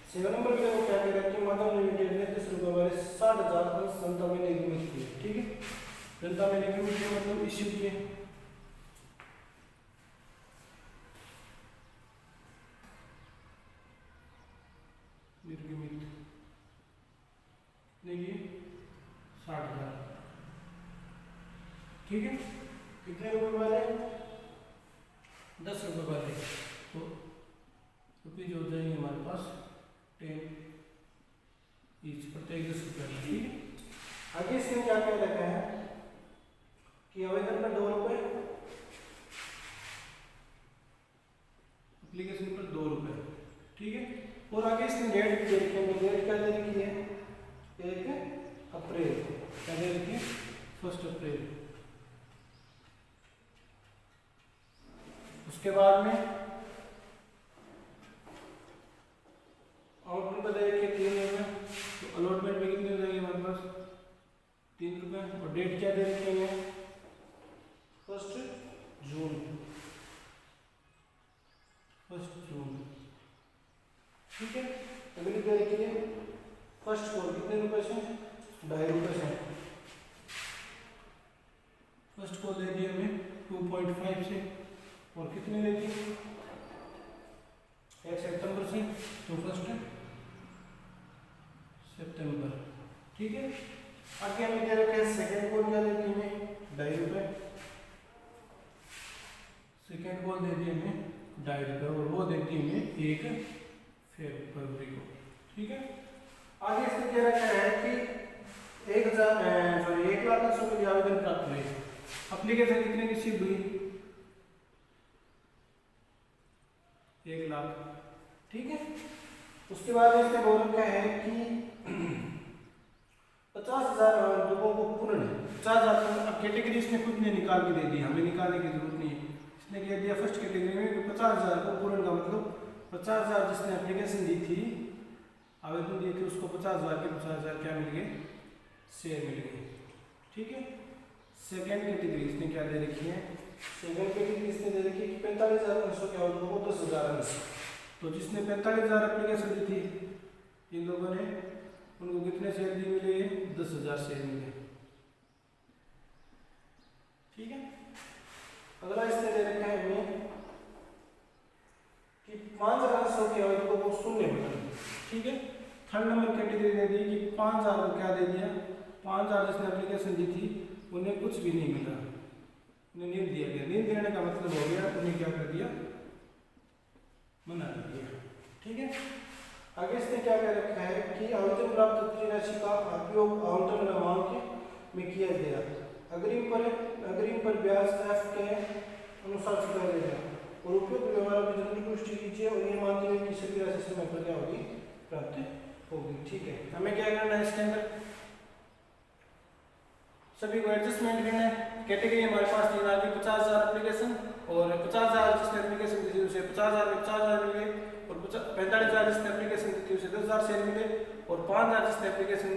7 number पे वो क्या कह रहा है कि माधव लिमिटेड ने 10 रुपये वाले 60,000 जनता महीने की लिमिट की, ठीक है। जनता महीने की लिमिट मतलब इश्यू किए, निर्गमित कितने की 60,000, ठीक है। कितने रुपए वाले 10 रुपये वाले, तो रुपीज हो जाएंगे हमारे पास 10 ईच, प्रत्येक 10 रुपये, ठीक है। आगे इसमें क्या क्या रखा है कि आवेदन पर 2 रुपये, एप्लीकेशन पर 2 रुपये, ठीक है। और आगे इसने डेट दे रखी है, डेट क्या दे रखी है 1 अप्रैल, क्या दे रखी है 1 अप्रैल। उसके बाद में आउटपुट पर दे रखी है 3 रुपये, तो अलॉटमेंट में कितने हो जाएंगे हमारे पास 3 रुपये। और डेट क्या दे रखी है 1 जून, 1 जून, ठीक है। अगली दे रखी है फर्स्ट कॉल, कितने रुपए से 2.5 रुपये से, फर्स्ट कॉल दे दी हमें 2.5 से, और कितने दे दी 1 सितंबर से, तो 1 सितंबर, ठीक है। आगे हमें दे रखा है सेकेंड कॉल, क्या दे दी हमें 2.5 रुपये, सेकेंड कॉल दे दी हमें 2.5 रुपये, और वो देती हमें 1 फरवरी को, ठीक है। आगे इसमें क्या रखा है कि 1,00,000 के लिए आवेदन प्राप्त हुए, एप्लीकेशन कितने की रिसीव हुई 1 लाख, ठीक है। उसके बाद इसमें बोल रखा है कि 50,000 लोगों को पूर्ण, 50,000 अब कैटेगरी इसने खुद ने निकाल के दे दी, हमें निकालने की जरूरत नहीं है। इसने कह दिया फर्स्ट कैटेगरी में 50,000 को पूर्ण का मतलब 50,000 जिसने एप्लीकेशन दी थी, आवेदन दिए थे, उसको 50,000 के 50,000 क्या मिल गए शेयर मिल गए, ठीक है। सेकेंड कैटेगरी इसने क्या दे रखी है, सेकेंड कैटेगरी इसने दे रखी है कि 45,000 क्या लोगों को 10,000, तो जिसने 45,000 एप्लीकेशन दी थी इन लोगों ने, उनको कितने शेयर दिए मिले 10,000 शेयर मिले, ठीक है। अगला इसने दे रखा है हमें कि 5,000 के लोगों को 0 बटन, ठीक है। थर्ड नंबर कैटेगरी दे दी कि 5,000 को क्या दे दिया, 5,000 जिसने एप्लीकेशन दी थी उन्हें कुछ भी नहीं मिला, उन्हें नील दिया गया। नील देने का मतलब हो गया उन्हें क्या कर दिया, मना कर दिया, ठीक है। आगे इसने क्या कह रखा है कि आवेदन प्राप्त राशि का उपयोग आवंटन मांग में किया गया, अग्रिम पर ब्याज एफ के अनुसार चुकाया जाएगा, और उपयुक्त व्यवहार की जरूरी पुष्टि कीजिए, और ये मानते हुए कि सभी राशि समय पर क्या होगी प्राप्त होगी, ठीक है। हमें क्या करना है इसके अंदर सभी को एडजस्टमेंट करना है। कैटेगरी हमारे पास थी ना कि 50,000 एप्लीकेशन, और 50,000 जिसने एप्लीकेशन दी थी उसे 50,000 में 50,000 मिले, और 45,000 जिसने एप्लीकेशन दी थी उसे 10,000 शेयर मिले, और 5,000 जिसने एप्लीकेशन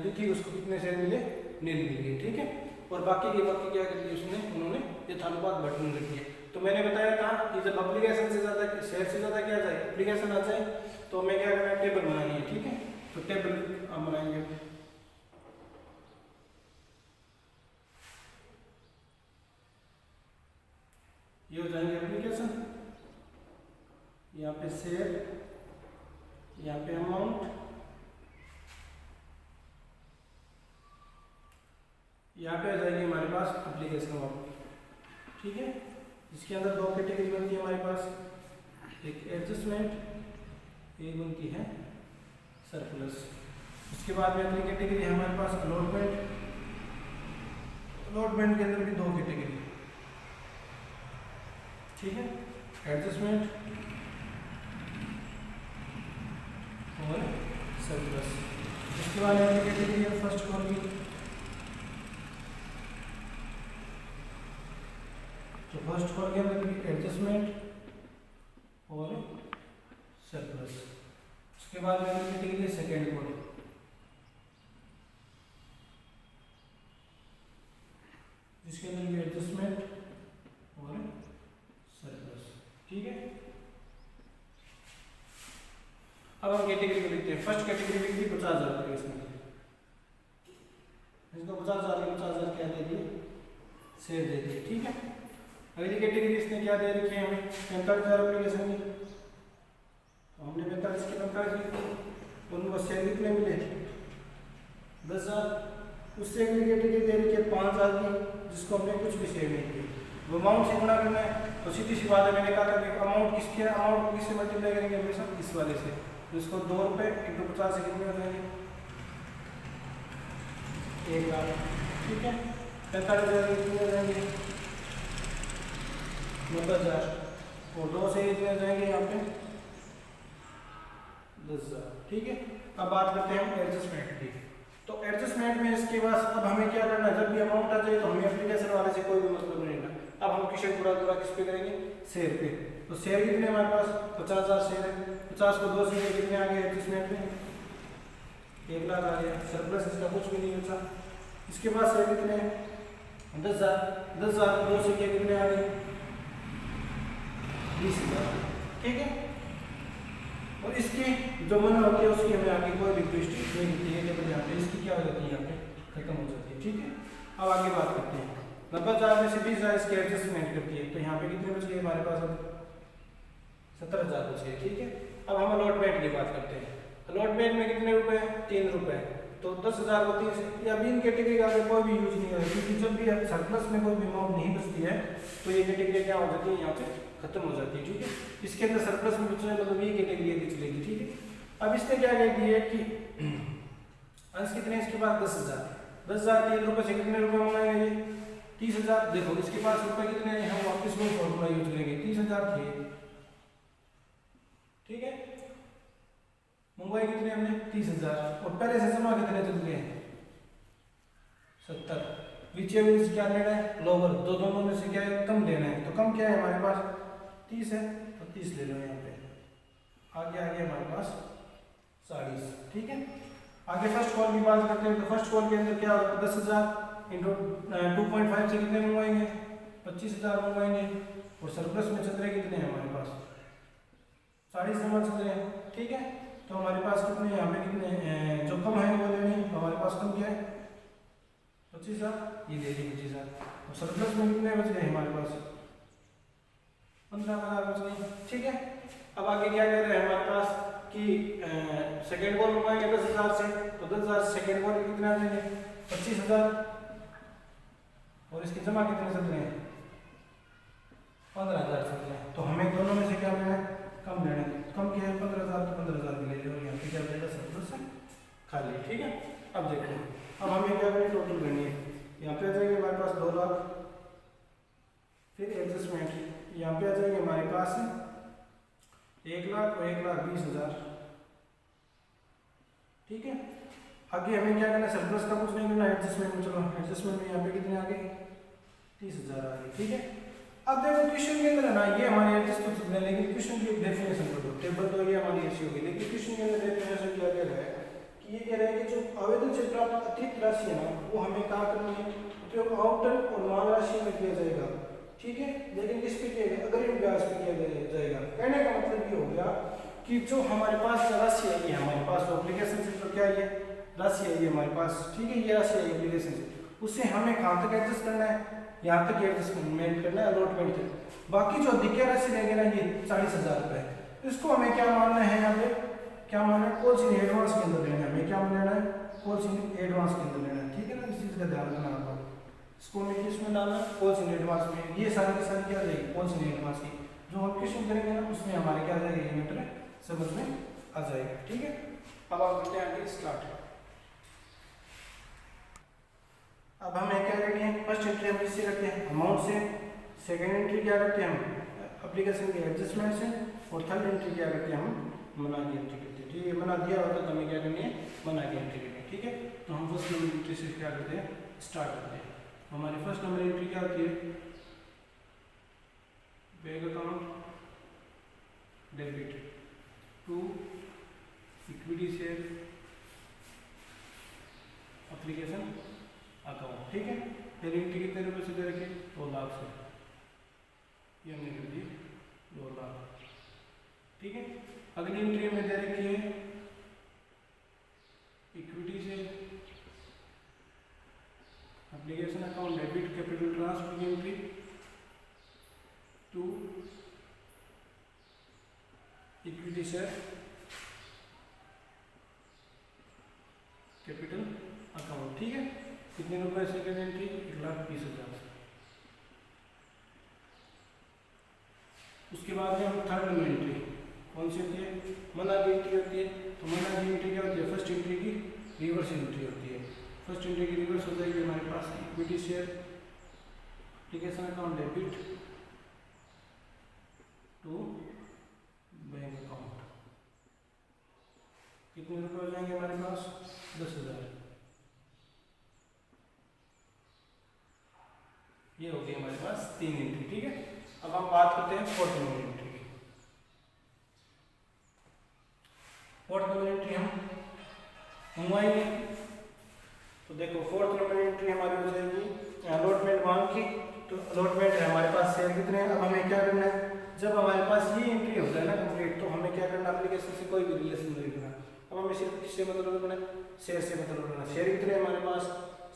दी थी उसको कितने शेयर मिले नील मिल गए, ठीक है। और बाकी क्या कर दिया उसने, उन्होंने यथानुपात बटन रखी है। तो मैंने बताया था कि जब एप्लीकेशन से ज़्यादा शेयर से ज़्यादा क्या जाए एप्लीकेशन आ जाए, तो हमें क्या करना है टेबल बनानी है, ठीक है। तो टेबल हम बनाएंगे, ये हो जाएंगे एप्लीकेशन, यहाँ पे शेयर, यहाँ पे अमाउंट, यहाँ पे आ जाएगी हमारे पास एप्लीकेशन अमाउंट, ठीक है। इसके अंदर 2 कैटेगरी बनती है हमारे पास, एक एडजस्टमेंट, एक बनती है सरप्लस। उसके बाद में अगली कैटेगरी है हमारे पास अलॉटमेंट, अलॉटमेंट के अंदर भी 2 कैटेगरी, ठीक है, एडजस्टमेंट और सरप्लस। उसके बाद अगली कैटेगरी है फर्स्ट कॉल की, तो फर्स्ट कॉल के अंदर भी एडजस्टमेंट और सरप्लस। उसके बाद में अगली कैटेगरी है सेकेंड कॉल, जिसके अंदर भी एडजस्टमेंट और सरप्लस, ठीक है। अब हम देखते हैं। फर्स्ट कैटेगरी बिक रही 50,000 रुपये इसमें, इसको 50,000 क्या दे दिए, शेयर दे दिए, ठीक है। अगली कैटेगरी इसने क्या दे रखी है हमें, 45,000 एप्लीकेशन की, तो हमने 45 की 45 दी, उनको शेयर कितने मिले, 10,000। उससे अगली कैटेगरी दे रखी है 5,000 की, जिसको हमने कुछ भी शेयर नहीं किया। वो अमाउंट से गुणा करना है, तो सीधी सी बात है, मैंने कहा था कि अमाउंट किसके है, अमाउंट को किससे मल्टीप्लाई करेंगे हमेशा, इस वाले से। तो इसको 2 रुपये इंटू 50 से कितने हो जाएंगे, 1,00,000, ठीक है। 45,000 कितने हो जाएंगे, 90,000, और 2 से कितने हो जाएंगे यहाँ पे 10,000, ठीक है। अब बात करते हैं हम एडजस्टमेंट की। तो एडजस्टमेंट में इसके बाद अब हमें क्या करना है, जब भी अमाउंट आ जाए तो हमें एप्लीकेशन वाले से कोई भी मतलब नहीं लेना। अब हम क्वेश्चन पूरा किस पे करेंगे, शेयर पे। तो शेयर कितने हमारे पास 50,000 शेयर है, 50 को 2 से कितने आ गए एडजस्टमेंट में, 1,00,000 आ गया, सरप्लस इसका कुछ भी नहीं बचा। इसके बाद शेयर कितने हैं 10,000 को 2 से कितने आ गए 20,000, ठीक है। और इसकी जो मन होती है उसकी हमें आगे कोई रिक्वेस्ट नहीं होती है, जब यहाँ पे इसकी क्या हो जाती है, यहाँ पे खत्म हो जाती है, ठीक है। अब आगे बात करते हैं 90,000 में से 20,000 इसकी एडजस्टमेंट करती है, तो यहाँ पे कितने बच गए हमारे पास, अब 17,000 बच गए, ठीक है। अब हम अलॉटमेंट की बात करते हैं। अलॉटमेंट में कितने रुपए, 3 रुपए, तो 10,000 को 3 से, अभी इन कैटेगरी का कोई भी यूज नहीं है, क्योंकि जब भी सरप्लस में कोई भी अमाउंट नहीं बचती है तो ये कैटेगरी क्या हो जाती है, यहाँ पे खत्म हो जाती है, ठीक है। इसके अंदर सरप्लस में बचने मतलब ये कैटेगरी यदि चलेगी, ठीक है। अब इसने क्या कह दिया कि अंश कितने, इसके पास 10,000 3 रुपए से कितने रुपए मंगाएंगे, 30,000। देखो इसके पास रुपए कितने हैं, हम वापस में फॉर्मूला यूज करेंगे, 30,000 थे, ठीक है। मंगवाए कितने हमने 30,000, और पहले से जमा कितने चल गए 70। विच इज क्या लेना है, लोअर, दोनों में से क्या है, कम लेना है। तो कम क्या है हमारे पास 30 है, तो 30 ले लो यहाँ पे। आगे हमारे पास 40, ठीक है। आगे फर्स्ट कॉल की बात करते हैं। तो फर्स्ट कॉल के अंदर क्या होगा, 10,000 इंटू 2.5 से कितने मंगवाएंगे, 25,000 मंगवाएंगे। और सरप्लस में चल रहे कितने हैं हमारे पास, 40 नंबर चल रहे हैं, ठीक है। तो हमारे पास कितने यहाँ पे कितने जो कम है वो लेने, तो हमारे पास कम क्या है 25,000, ये दे दी 25,000। और सरप्लस में कितने बच गए हमारे पास, 15,000 बच गए, ठीक है। अब आगे क्या कह रहे हैं हमारे पास कि सेकेंड कॉल मंगवाएंगे 10,000 से, तो 10,000 सेकेंड कॉल कितने आ जाएंगे 25,000। और इसके जमा कितने चल रहे हैं 15,000 चल रहे हैं। तो हमें दोनों में से क्या लेना है, कम लेना है। कम क्या है 15,000, तो 15,000 भी ले लो, यहाँ पे क्या बचेगा सरप्लस से खाली, ठीक है। अब देखो, अब हमें क्या करनी, टोटल करनी है। यहाँ पे आ जाएंगे हमारे पास 2 लाख, फिर एडजस्टमेंट यहाँ पे आ जाएंगे हमारे पास 1 लाख और 1,20,000, ठीक है। आगे हमें क्या करना है, सरप्लस का कुछ नहीं करना, एडजस्टमेंट में चलो, एडजस्टमेंट में यहाँ पे कितने आ गए 30,000 आ गए, ठीक है। अब देखो क्वेश्चन के अंदर है ना, ये हमारे एडजस्ट तो चल रहा है, लेकिन क्वेश्चन की डेफिनेशन कर दो, टेबल तो ये हमारी ऐसी होगी, लेकिन क्वेश्चन के अंदर डेफिनेशन क्या कह रहा है कि ये कह रहा है कि जो आवेदन से प्राप्त अतिरिक्त राशि है ना, वो हमें कहाँ करनी है, उपयोग आउटन और मांग राशि में किया जाएगा, ठीक है। लेकिन किस पे किया जाएगा, अग्रिम ब्याज पे किया जाएगा। कहने का मतलब ये हो गया कि जो हमारे पास राशि आई है, हमारे पास एप्लीकेशन से जो क्या है राशि आई है हमारे पास, ठीक है, ये राशि आई एप्लीकेशन से, उससे हमें कहाँ तक एडजस्ट करना है, यहाँ तक एडजस्टमेंट करना है, अलॉटमेंट तक। बाकी जो अधिक राशि रहेगी ना, ये 40,000 रुपये, इसको हमें क्या मानना है, यहाँ पे क्या मानना है, कॉल्स इन एडवांस के अंदर लेना है। हमें क्या लेना है, कॉल्स इन एडवांस के अंदर लेना है, ठीक है ना। इस चीज़ का ध्यान रखना होगा, इसको हमें किसमें डालना है, कॉल्स इन एडवांस में। ये सारी की सारी क्या रहेगी, कॉल्स इन एडवांस की। जो हम क्वेश्चन करेंगे ना, उसमें हमारे क्या जाएगा, ये मैटर समझ में आ जाएगा, ठीक है। अब आप करते हैं आगे स्टार्ट। अब हमें क्या करनी है, फर्स्ट एंट्री हम इससे करते हैं अमाउंट से, सेकेंड एंट्री क्या करते हैं हम एप्लीकेशन के एडजस्टमेंट से, और थर्ड एंट्री क्या करते हैं हम मना की एंट्री करते हैं, ठीक है। मना दिया होता तो हमें क्या करनी है, मना की एंट्री करनी है, ठीक है। तो हम फर्स्ट नंबर एंट्री से क्या करते हैं, स्टार्ट करते हैं। हमारी फर्स्ट नंबर एंट्री क्या होती है, bank account debit to equity share application account, ठीक है। पहली एंट्री कितने रुपए से दे रखे, 2 लाख से, ये हमने कर दी 2 लाख, ठीक है। अगली एंट्री में दे रखी है इक्विटी शेयर कैपिटल अकाउंट। ठीक है, कितने रुपए सेकेंड एंट्री 1,20,000। उसके बाद में हम थर्ड नंबर एंट्री कौन सी होती है, मना की एंट्री होती है। तो मना की एंट्री क्या होती है, फर्स्ट एंट्री की रिवर्स एंट्री होती है। फर्स्ट एंट्री की रिवर्स हो जाएगी हमारे पास equity share application account debit to bank account. कितने रुपए हो जाएंगे हमारे पास, 10,000। ये हो गई हमारे पास 3 एंट्री। ठीक है, अब हम बात करते हैं फोर्थ नंबर एंट्री की। फोर्थ नंबर एंट्री हम मंगवाएंगे। तो देखो फोर्थ नंबर एंट्री हमारी हो जाएगी अलॉटमेंट मांग की। तो अलॉटमेंट है हमारे पास शेयर कितने हैं। अब हमें क्या करना है, जब हमारे पास ये एंट्री हो जाए ना कंप्लीट, तो हमें क्या करना, एप्लीकेशन से कोई भी रिलेशन नहीं रखना। अब हमें सिर्फ किससे मतलब रखना है, शेयर से मतलब रखना। शेयर कितने हमारे पास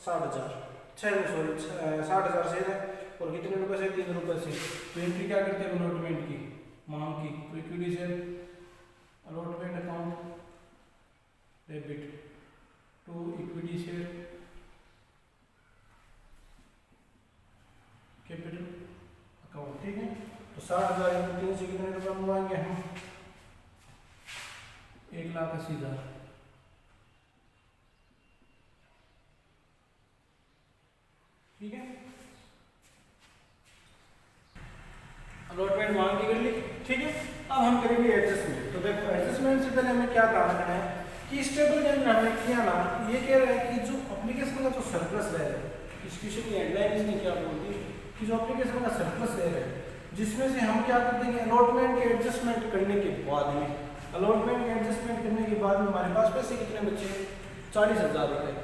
60,000 60,000 शेयर है और कितने रुपए से, 3 रुपए से। तो एंट्री क्या करते हैं अलॉटमेंट की मांग की। तो equity share allotment account debit to equity share capital account. ठीक है, तो 60,000 3 से कितने रुपए मंगवाएंगे हम, 1,80,000। ठीक है, अलॉटमेंट मांग की कर ली। ठीक है, अब हम करेंगे एडजस्टमेंट। तो देखो एडजस्टमेंट से पहले हमें क्या काम करना है कि इस टेबल के अंदर हमने किया ना, ये कह रहा है कि जो एप्लीकेशन का जो सरप्लस रह है, इस क्वेश्चन की हेडलाइन इसने क्या बोलती है कि जो एप्लीकेशन का सरप्लस रह है, जिसमें से हम क्या कर देंगे अलॉटमेंट के एडजस्टमेंट करने के बाद में, अलॉटमेंट के एडजस्टमेंट करने के बाद में हमारे पास पैसे कितने बचे, 40,000 रुपए।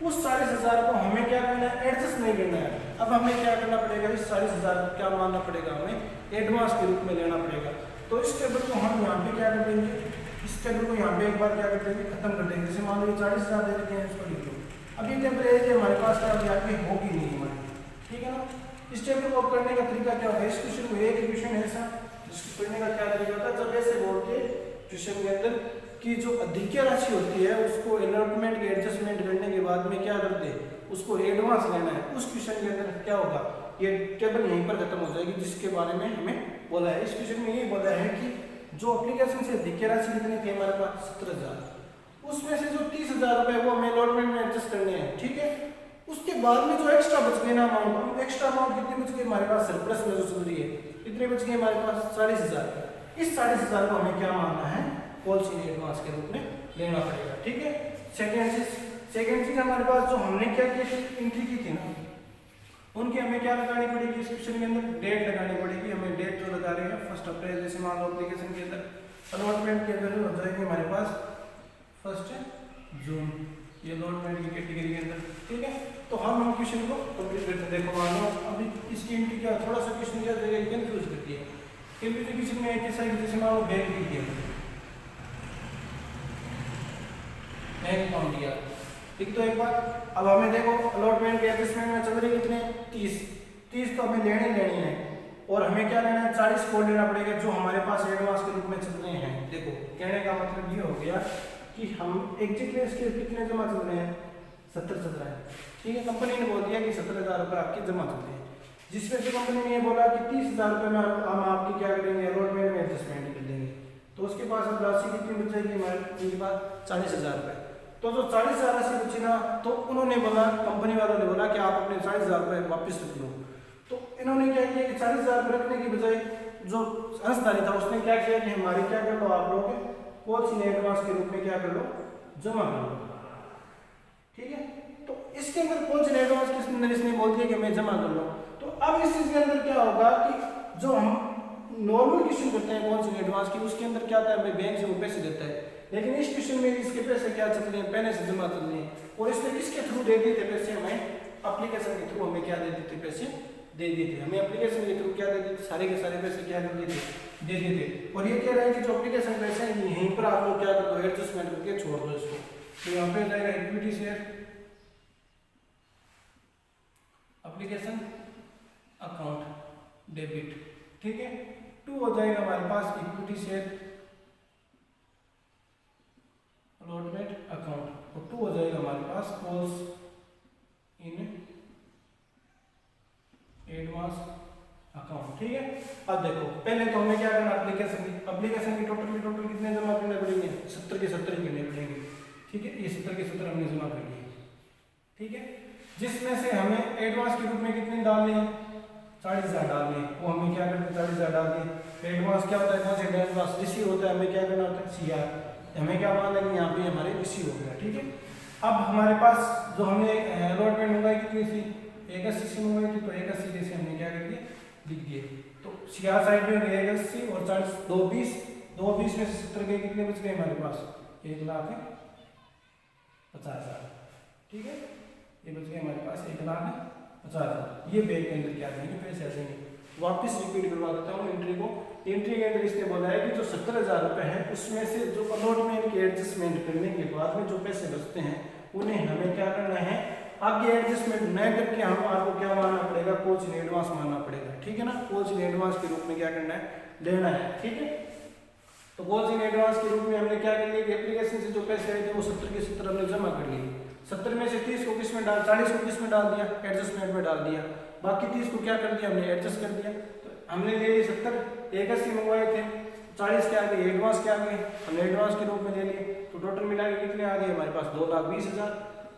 उस 40,000 को हमें क्या करना है, एडजस्ट नहीं करना है। अब हमें क्या करना पड़ेगा, इस 40,000 को क्या मानना पड़ेगा, हमें एडवांस के रूप में लेना पड़ेगा। तो इस टेबल को हम यहाँ पे क्या कर देंगे, इस टेबल को यहाँ पे एक बार क्या कर देंगे, खत्म कर देंगे। जैसे मान लो 40,000 दे देते हैं, इसको लिख लो। अब ये टेबल है हमारे पास क्या आगे होगी नहीं हमारी। ठीक है ना, इस टेबल को करने का तरीका क्या होगा, इस क्वेश्चन को एक क्वेश्चन है ऐसा जिसको करने का क्या तरीका होता है, जब ऐसे बोलते क्वेश्चन के अंदर कि जो अधिक्य राशि होती है उसको अलॉटमेंट के एडजस्टमेंट करने के बाद में क्या करते हैं, उसको एडवांस लेना है। उस क्वेश्चन के अंदर क्या होगा, ये टेबल यहीं पर खत्म हो जाएगी, जिसके बारे में हमें बोला है। इस क्वेश्चन में ये बोला है कि जो एप्लीकेशन से अधिक्य राशि कितनी थी हमारे पास 17,000, उसमें से जो 30,000 रुपए वो हमें अलॉटमेंट में एडजस्ट करने हैं। ठीक है, उसके बाद में जो एक्स्ट्रा बच गए ना अमाउंट, एक्स्ट्रा अमाउंट कितनी बच गई हमारे पास सरप्लस में जो चल रही है, कितने बच गए हमारे पास 40,000। इस 40,000 को हमें क्या मानना है, पॉलिसी एडवांस के रूप में लेना पड़ेगा। ठीक है, सेकेंड चीज हमारे पास जो हमने क्या की एंट्री की थी ना, उनकी हमें क्या लगानी पड़ेगी, इस क्वेश्चन के अंदर डेट लगानी पड़ेगी। हमें डेट जो लगा रहे हैं 1 अप्रैल, जैसे मान लो एप्लीकेशन के अंदर अलॉटमेंट के अंदर हो जाएगी हमारे पास 1 जून, ये अलॉटमेंट की कैटेगरी के अंदर। ठीक है, तो हम क्वेश्चन को कंप्लीट करते हैं। देखो मान लो अभी इसकी एंट्री क्या, थोड़ा सा क्वेश्चन क्या जगह कंफ्यूज करती है। क्वेश्चन में कैसा है, जैसे मान लो बैंक की दिया, बैंक अकाउंट दिया। ठीक, तो एक बार अब हमें देखो अलॉटमेंट के एडजस्टमेंट में चल रही कितने 30 तो हमें लेनी है और हमें क्या लेना है 40 कोड लेना पड़ेगा जो हमारे पास एडवांस के रूप में चल रहे हैं। देखो कहने का मतलब ये हो गया कि हम एग्जिट में इसके कितने जमा चल रहे हैं, 70 चल रहा है। ठीक है, कंपनी ने बोल दिया कि 17,000 रुपये आपके जमा चलते हैं, जिसमें से कंपनी ने ये बोला कि 30,000 रुपये में हम आपकी क्या करेंगे अलॉटमेंट में एडजस्टमेंट कर देंगे। तो उसके पास अब राशि कितनी बच जाएगी हमारे पास 40,000 रुपये। तो जो 40,000 राशि बची ना, तो उन्होंने बोला, कंपनी वालों ने बोला कि आप अपने 40,000 रुपये वापस रख लो। तो इन्होंने क्या किया कि 40,000 रुपये रखने की बजाय जो अंशधारी था उसने क्या किया कि हमारी क्या कर लो आप लोग पॉलिसी एडवांस के रूप में क्या कर लो, जमा कर लो। ठीक है, तो इसके अंदर पॉलिसी एडवांस के अंदर इसने बोल दिया कि मैं जमा कर लो। तो अब इस चीज के अंदर क्या होगा कि जो हम नॉर्मल क्वेश्चन करते हैं पॉलिसी एडवांस की, उसके अंदर क्या होता है, बैंक से वो पैसे देता है। लेकिन इस क्वेश्चन में इसके पैसे क्या चल रहे हैं, पहले से जमा चल रहे हैं। और इसने किसके थ्रू दे दिए थे पैसे, हमें एप्लीकेशन के थ्रू हमें क्या दे देते पैसे दे दिए थे। हमें एप्लीकेशन के थ्रू क्या दे दिए, सारे के सारे पैसे क्या कर दिए थे, दे दिए थे। और ये कह रहा है कि जो एप्लीकेशन पैसे हैं यहीं पर आप लोग क्या कर दो, एडजस्टमेंट करके छोड़ दो इसको। तो यहाँ पे जाएगा equity share application account debit. ठीक है, 2 हो जाएगा हमारे पास इक्विटी शेयर अलॉटमेंट अकाउंट और 2 हो जाएगा हमारे पास कॉल्स इन एडवांस अकाउंट। ठीक है, अब देखो पहले तो हमें क्या करना, एप्लीकेशन की टोटल कितने जमा करने पड़ेंगे, 70 के 70 ही करने पड़ेंगे। ठीक है, ये 70 के 70 हमने जमा कर लिए। ठीक है, जिसमें से हमें एडवांस के रूप में कितने डालने हैं, 40,000 डालने हैं। वो हमें क्या करते हैं, 40,000 डाल दिए। एडवांस क्या होता है, कौन से एडवांस रिसीव होता है, हमें क्या करना होता है, CR। हमें क्या मानना है कि यहाँ पे हमारे रिसीव हो गया। ठीक है, अब हमारे पास जो हमने अलॉटमेंट मंगाई कितनी थी, 81 मंगाई थी, तो 81 जैसे हमने क्या कर दिया, लिख दिए। तो CR साइड में गए 81 और 40 220 में से 70 के कितने बच गए हमारे पास, 1,50,000। ठीक है, ये बच गए हमारे पास 1,50,000। ये बैंक के अंदर क्या देंगे, पैसे आ जाएंगे। वापस रिपीट करवा देता हूँ एंट्री को। एंट्री के अंदर इसने बोला है कि जो 70,000 रुपये हैं उसमें से जो अलॉटमेंट के एडजस्टमेंट करने के बाद में जो पैसे बचते हैं उन्हें हमें क्या करना है, आगे एडजस्टमेंट न करके हम आपको क्या मानना पड़ेगा, कॉल्स इन एडवांस मानना पड़ेगा। ठीक है ना, कॉल्स इन एडवांस के रूप में क्या करना है, लेना है। ठीक है, तो कॉल्स इन एडवांस के रूप में हमने क्या कर लिया कि एप्लीकेशन से जो पैसे आए थे वो 70 के 70 हमने जमा कर लिए। 70 में से 30 को किस में डाल, 40 को किस में डाल दिया, एडजस्टमेंट में डाल दिया। बाकी 30 को क्या कर दिया, हमने एडजस्ट कर दिया। तो हमने ले लिए 70, 81 मंगवाए थे, 40 के आगे एडवांस के आगे हमने एडवांस के रूप में ले लिए। तो टोटल मिला के कितने आ गए हमारे पास, 2,20,000।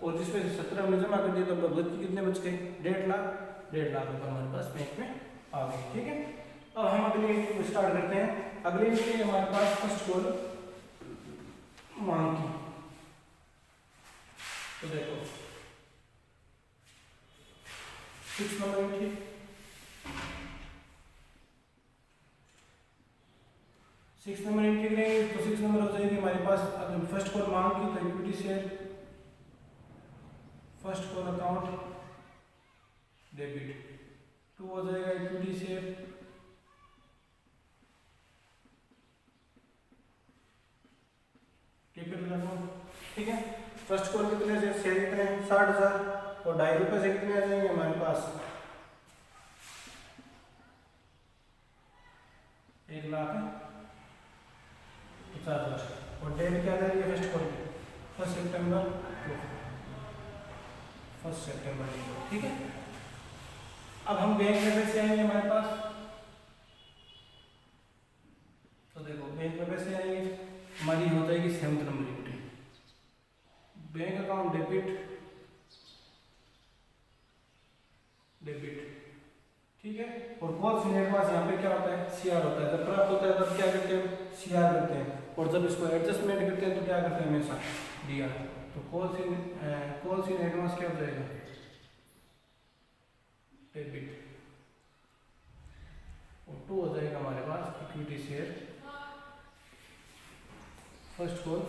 और जिसमें से 70 हमने जमा कर दिया, तो कितने बच गए, 1.5 लाख रुपये हमारे पास बैंक में आ गए। ठीक है, अब हम अगली एंट्री स्टार्ट करते हैं। अगली एंट्री हमारे पास फर्स्ट कॉल मांग की। तो देखो 6 नंबर एंट्री, 6 नंबर एंट्री करेंगे तो 6 नंबर हो जाएगी हमारे पास। अगर फर्स्ट कॉल मांग की तो equity share, first call account debit, 2 हो जाएगा इक्विटी शेयर, कैपिटल अकाउंट। ठीक है, फर्स्ट कॉल कितने से शेयर कितने हैं, 60,000 और 2.5 रुपये से कितने आ जाएंगे हमारे पास, 1,50,000। और डेट क्या दे रही है फर्स्ट कॉल की, 1 सितंबर 1 सितंबर। ठीक है, अब हम बैंक में पैसे आएंगे हमारे पास। तो देखो बैंक में पैसे आएंगे, हमारी हो जाएगी 7th number entry, bank account debit. ठीक है, और कॉल्स इन एडवांस यहाँ पे क्या होता है, CR होता है। जब प्राप्त होता है तब क्या करते हैं, CR करते हैं। और जब इसको एडजस्टमेंट करते हैं तो क्या करते हैं, हमेशा DR। तो कॉल्स इन एडवांस क्या हो जाएगा, डेबिट। और 2 हो जाएगा हमारे पास equity share, first call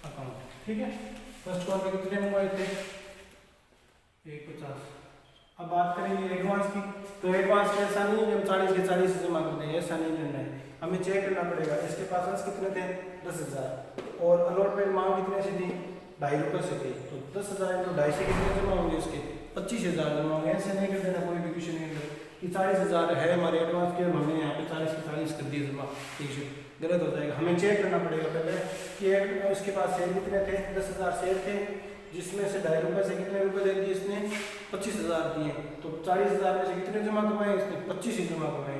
account. ठीक है, फर्स्ट कॉल में कितने मंगवाए थे, 1,50। अब बात करेंगे एडवांस की। तो एडवांस में ऐसा नहीं है कि हम 40 के 40 जमा कर देंगे, ऐसा नहीं करना है, हमें चेक करना पड़ेगा। इसके पास कितने थे, 10,000 और अलॉटमेंट मांग कितने से थी, 2.5 रुपये से थी। तो 10,000 तो 2.5 से कितने जमा होंगे, इसके 25,000 जमा होंगे। ऐसे नहीं कर देना कोई भी क्वेश्चन के अंदर कि 40,000 है हमारे एडवांस के, हमने यहाँ पे 40 के 40 कर दिए जमा, ठीक है, गलत हो जाएगा। हमें चेक करना पड़ेगा पहले कि उसके पास शेयर कितने थे, 10,000 शेयर थे, जिसमें से 2.5 रुपये से कितने रुपए दे दिए इसने, 25,000 दिए। तो 40,000 में से कितने जमा करवाए इसने, 25 ही जमा करवाए।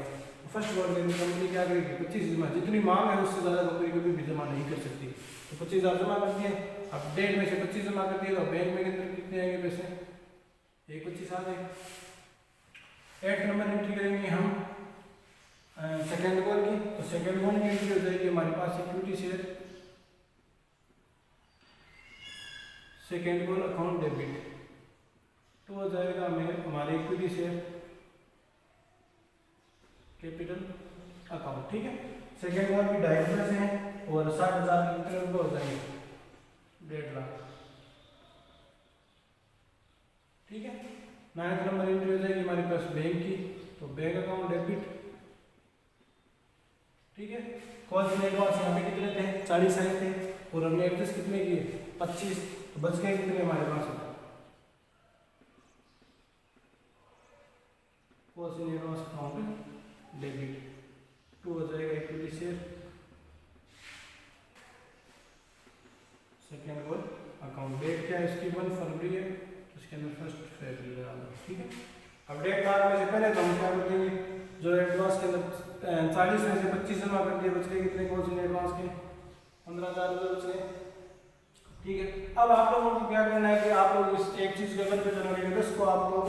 फर्स्ट कॉल में कंपनी क्या करेगी, 25 जमा, जितनी मांग है उससे ज़्यादा कंपनी कभी भी जमा नहीं कर सकती। तो 25,000 जमा कर दिए। अब डेट में से 25 जमा कर दिए, तो बैंक में कितने आएंगे पैसे, 1,25 आ जाएगा। 8 नंबर एंट्री करेंगे हम सेकेंड कॉल की। तो सेकेंड कॉल की एंट्री हो जाएगी हमारे पास equity share, second call account debit. तो हो जाएगा हमें हमारे इक्विटी शेयर, कैपिटल अकाउंट। ठीक है, सेकेंड कॉल भी 2.5 रुपये से है और 60,000 के कितने रुपये हो जाएंगे, 1.5 लाख। ठीक है, 9th नंबर एंट्री हो जाएगी हमारे पास बैंक की। तो बैंक अकाउंट डेबिट। ठीक है, कॉल्स इन एडवांस यहाँ पे कितने थे, 40 आए थे और हमने एडजस्ट कितने किए, 25। तो बच गए कितने हमारे पास, calls in advance account debit. 2 हो जाएगा equity share, annual account. Date क्या है इसकी 1 फरवरी है, तो इसके अंदर 1 फरवरी लगा दो, ठीक है। अब डेट मार्क में से पहले तो हम क्या कर देंगे, जो एडवांस के अंदर 40 में से 25 जमा कर दिए, बच गए कितने कॉल्स एडवांस के 15,000 रुपये बच गए, ठीक है। अब आप लोगों को क्या करना है कि आप लोग इस एक चीज का कन्फ्यूजन हो गया, 10 को आप लोग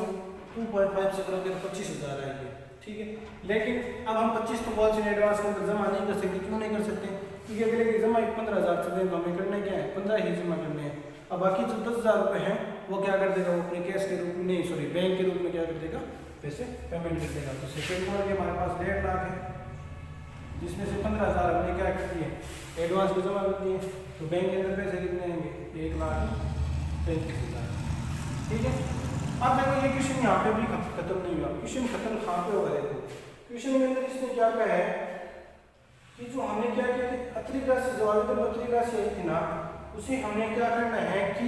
2.5 से करोगे तो 25,000 आएंगे, ठीक है। लेकिन अब हम 25 तो कॉल्स एडवांस के अंदर जमा नहीं कर सकते, क्यों नहीं कर सकते, क्योंकि अगर जमा 15,000 चल रहे तो हमें करना क्या है, 15 ही जमा करने हैं। अब बाकी जो 10,000 रुपये हैं वो क्या कर देगा, वो अपने कैश के रूप में नहीं, सॉरी बैंक के रूप में क्या कर देगा, पैसे पेमेंट कर देगा। तो सेकेंड वन के हमारे पास 1.5 लाख है, जिसमें से 15,000 हमने क्या कर दिए, एडवांस में जमा कर दिए, तो बैंक के अंदर पैसे कितने आएंगे, 1,35,000, ठीक है। अब देखो ये क्वेश्चन यहाँ पे भी खत्म नहीं हुआ, क्वेश्चन खत्म कहाँ पे होगा, देखो क्वेश्चन के अंदर इसने क्या कहा है कि जो हमने क्या किया थे, अतिरिक्त राशि जो आवेदन अतिरिक्त राशि आई थी ना, उसे हमने क्या करना है कि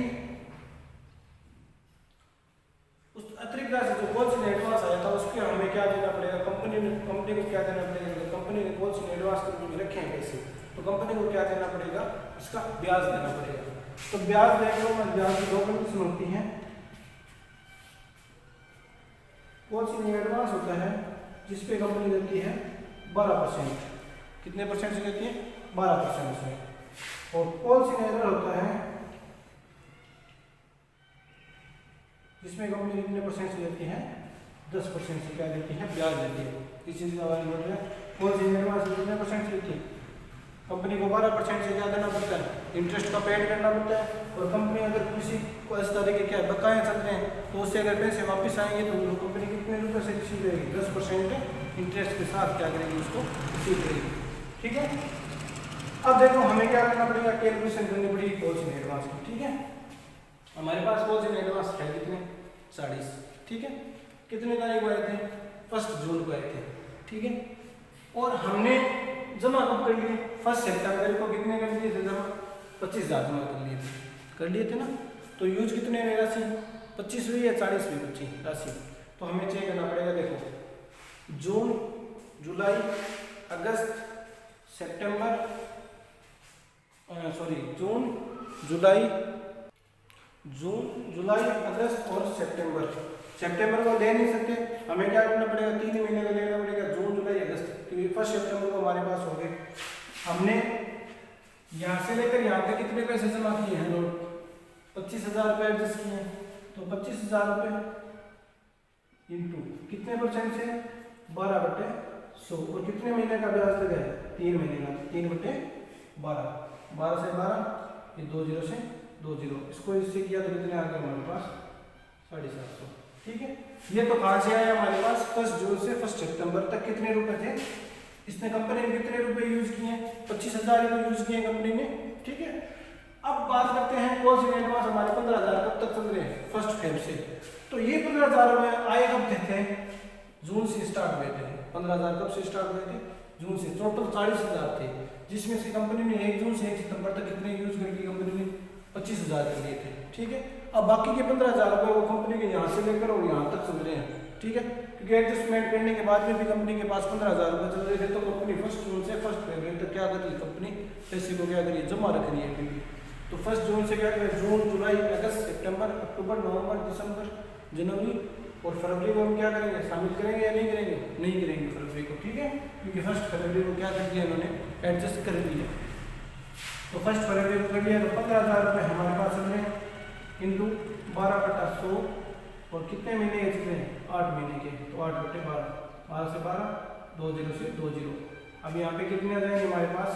उस अतिरिक्त राशि जो कॉल्स इन एडवांस आया था उसके हमें क्या देना पड़ेगा, कंपनी को क्या देना पड़ेगा, कंपनी ने कॉल्स इन एडवांस के रूप में रखे हैं पैसे, तो कंपनी को क्या देना पड़ेगा, इसका ब्याज देना पड़ेगा। तो ब्याज देख लो, ब्याज की 2 कंडीशन होती हैं, कॉल्स इन एडवांस होता है जिसपे कंपनी देती है 12%, कितने परसेंट से देती है, 12% से, और कॉल्स इन एरर होता है जिसमें कंपनी कितने परसेंट से लेती है, 10% से क्या देती है, ब्याज देती है। इस चीज का बारे में कॉल्स इन एडवांस कितने परसेंट से लेती है, कंपनी को 12% से क्या देना पड़ता है, इंटरेस्ट का पेड करना पड़ता है। और कंपनी अगर किसी को इस तरह के क्या बकाया चल रहे हैं तो उससे अगर पैसे वापस आएंगे तो कंपनी कितने रुपए से रिसीव करेगी, 10% इंटरेस्ट के साथ क्या करेगी, उसको रिसीव करेगी, ठीक है। अब देखो हमें क्या करना पड़ेगा, कैलकुलेशन करनी पड़ेगी कॉल्स इन एडवांस की, ठीक है। हमारे पास कॉल्स इन एडवांस है कितने, 40, ठीक है। कितने तारीख को आए थे, 1 जून को आए थे, ठीक है। और हमने जमा कब कर लिए, 1 सितंबर को कितने कर लिए थे जमा, 25,000 जमा कर लिए थे ना। तो यूज कितने में राशि, 25 हुई या 40 हुई बची राशि, तो हमें चेक करना पड़ेगा। देखो जून, जुलाई, अगस्त, सितंबर, सॉरी जून, जुलाई, अगस्त और सितंबर को ले नहीं सकते, हमें क्या करना पड़ेगा, 3 महीने का लेना पड़ेगा, जून, जुलाई, अगस्त, क्योंकि 1 सितंबर को हमारे पास हो गए। हमने यहाँ से लेकर यहाँ पे कितने पैसे जमा किए हैं, लोग 25,000 रुपये एडजस्ट किए हैं, तो 25,000 रुपये इंटू कितने परसेंट से, 12/100, और कितने महीने का ब्याज लगा है, 3 महीने का, 3/12, 12 से 12, ये 2 0 से 2 0, इसको इससे किया तो कितने आ गए हमारे पास, 750, ठीक है। ये तो कहाँ से आया हमारे पास, 1 जून से 1 सितंबर तक कितने रुपए थे, इसने कंपनी ने कितने रुपए यूज किए, 25,000 ही यूज किए कंपनी ने, ठीक है। अब बात करते हैं कॉल्स इन एडवांस हमारे 15,000 कब तक चल रहे हैं, 1 फरवरी से। तो ये 15,000 रुपए आए कब थे, जून से स्टार्ट हुए थे, 15,000 कब से स्टार्ट हुए थे, जून से। टोटल 40,000 थे, जिसमें से कंपनी ने 1 जून से 1 सितंबर तक कितने यूज करके कंपनी ने 25,000 कर लिए थे, ठीक है। अब बाकी के 15,000 रुपए वो कंपनी के यहाँ से लेकर और यहाँ तक चल रहे हैं, ठीक है, क्योंकि एडजस्टमेंट करने के बाद में भी कंपनी के पास 15,000 रुपए चल रहे थे, तो कंपनी 1 जून से 1 फरवरी तक क्या कर रही है, कंपनी पैसे को क्या करिए, जमा रख रही है। तो 1 जून से क्या करें, जून, जुलाई, अगस्त, सितंबर, अक्टूबर, नवंबर, दिसंबर, जनवरी और फरवरी को हम क्या करेंगे, शामिल करेंगे या नहीं करेंगे, नहीं करेंगे फरवरी को, ठीक है, क्योंकि 1 फरवरी को क्या कर दिया इन्होंने, एडजस्ट कर लिया। तो 1 फरवरी को कर लिया, तो 15,000 रुपये हमारे पास चल रहे हैं इंटू 12/100, और कितने महीने के चल रहे हैं, 8 महीने के, तो 8/12, 12 से 12, 2 0 से 2 0। अब यहाँ पे कितने आ जाएंगे हमारे पास,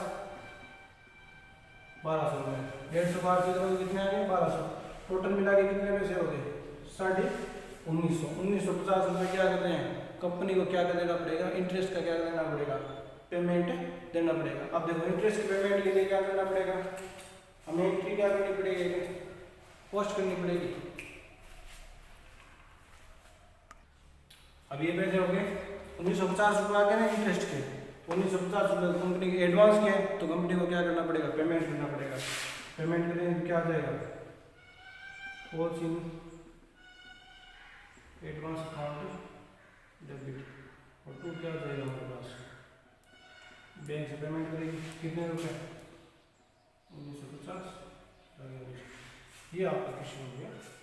1200 रुपये, 150 से कितने आ गए, 1200, टोटल मिला के कितने पैसे हो गए, 1950 रुपये क्या कर रहे हैं, कंपनी को क्या कर देना पड़ेगा, इंटरेस्ट का क्या देना पड़ेगा, पेमेंट देना पड़ेगा। अब देखो इंटरेस्ट के पेमेंट के लिए क्या करना पड़ेगा, हमें एंट्री क्या करनी पड़ेगी, पोस्ट करनी पड़ेगी। अब ये पैसे हो गए 1950 रुपये आ गए ना इंटरेस्ट के, 1950 रुपये कंपनी के एडवांस के, तो कंपनी को क्या करना पड़ेगा, पेमेंट करना पड़ेगा। पेमेंट करेंगे तो क्या आ जाएगा, calls in advance account debit, और टू क्या आ जाएगा हमारे पास, बैंक से पेमेंट करेगी कितने रुपए, 1950 ये आपका क्वेश्चन हो गया।